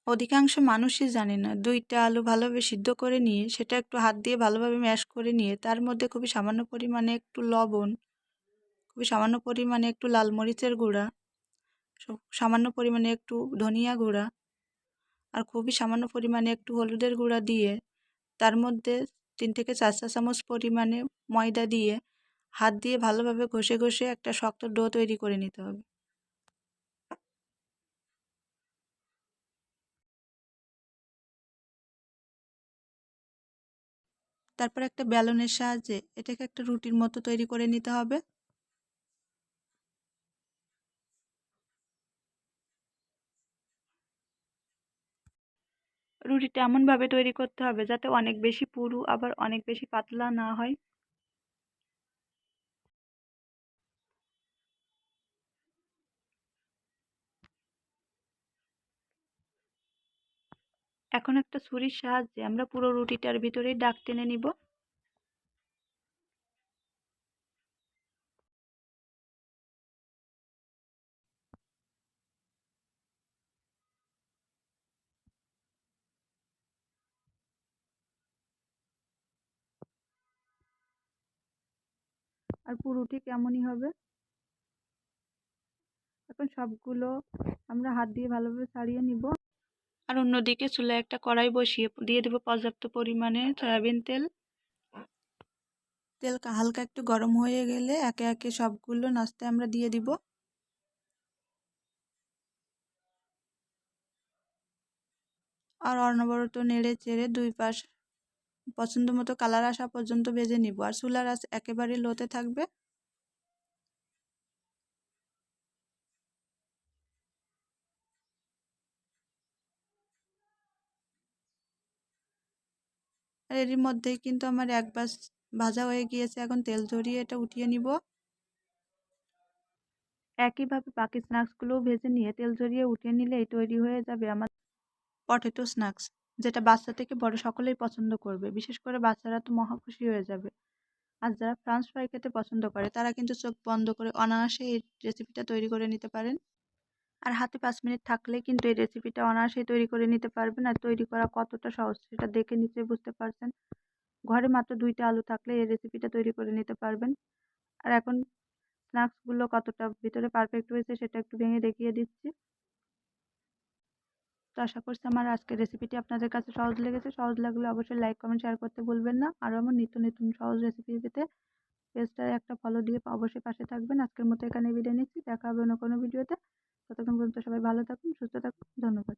অধিকাংশ মানুষই জানে না ২টা আলু ভালোভাবে সিদ্ধ করে নিয়ে সেটা একটু হাত দিয়ে ভালোভাবে ম্যাশ করে নিয়ে তার মধ্যে খুবই সামান্য পরিমাণে একটু লবণ, খুবই সামান্য পরিমাণে একটু লাল মরিচের গুঁড়া, সামান্য পরিমাণে একটু ধনিয়া গুঁড়া আর খুবই সামান্য পরিমাণে একটু হলুদের গুঁড়া দিয়ে তার মধ্যে ৩ থেকে ৪ চা চামচ পরিমাণে ময়দা দিয়ে হাত দিয়ে ভালোভাবে ঘষে ঘষে একটা শক্ত ডো তৈরি করে নিতে হবে। তারপর একটা বেলনের সাহায্যে এটাকে একটা রুটির মতো তৈরি করে নিতে হবে। রুটিটা এমনভাবে তৈরি করতে হবে যাতে অনেক বেশি পুরু আবার অনেক বেশি পাতলা না হয়। এখন একটা ছুরির সাহায্যে আমরা পুরো রুটিটার ভিতরেই দাগ টেনে নিব। আর পুরো ঠিক এমনই হবে। এখন সবগুলো আমরা হাত দিয়ে ভালোভাবে ছাড়িয়ে নিব। আর অন্যদিকে চুলায় একটা কড়াই বসিয়ে দিয়ে দেব পর্যাপ্ত পরিমাণে সয়াবিন তেল। তেল হালকা একটু গরম হয়ে গেলে একে একে সবগুলো নাস্তা আমরা দিয়ে দিব। আর অনবরত নেড়ে চেড়ে দুই পাশ পছন্দ মতো কালার আসা পর্যন্ত ভেজে নিব। আর চুলার আঁচ একেবারে লোতে থাকবে। আর এরই মধ্যেই কিন্তু আমার এক পাশ ভাজা হয়ে গিয়েছে। এখন তেল ঝরিয়ে এটা উঠিয়ে নিব। একইভাবে বাকি স্ন্যাক্সগুলোও ভেজে নিয়ে তেল ঝরিয়ে উঠিয়ে নিলেই তৈরি হয়ে যাবে আমার পটেটো স্ন্যাক্স, যেটা বাচ্চা থেকে বড় সকলেই পছন্দ করবে। বিশেষ করে বাচ্চারা তো মহা খুশি হয়ে যাবে। আর যারা ফ্রাঞ্চ ফ্রাই খেতে পছন্দ করে তারা কিন্তু চোখ বন্ধ করে অনায়াসে এই রেসিপিটা তৈরি করে নিতে পারেন। আর হাতে ৫ মিনিট থাকলে কিন্তু এই রেসিপিটা অনায়াসেই তৈরি করে নিতে পারবেন। আর তৈরি করা কতটা সহজ সেটা দেখে নিশ্চয়ই বুঝতে পারছেন। ঘরে মাত্র ২টা আলু থাকলে এই রেসিপিটা তৈরি করে নিতে পারবেন। আর এখন স্ন্যাক্সগুলো কতটা ভিতরে পারফেক্ট হয়েছে সেটা একটু ভেঙে দেখিয়ে দিচ্ছি। তো আশা করছি আমার আজকের রেসিপিটি আপনাদের কাছে সহজ লেগেছে। সহজ লাগলে অবশ্যই লাইক, কমেন্ট, শেয়ার করতে ভুলবেন না। আরও আমার নিত্য নতুন সহজ রেসিপি পেতে পেজটায় একটা ফলো দিয়ে অবশ্যই পাশে থাকবেন। আজকের মতো এখানে বিদায় নিচ্ছি। দেখা হবে অন্য কোনো ভিডিওতে। ততক্ষণ পর্যন্ত সবাই ভালো থাকুন, সুস্থ থাকুন। ধন্যবাদ।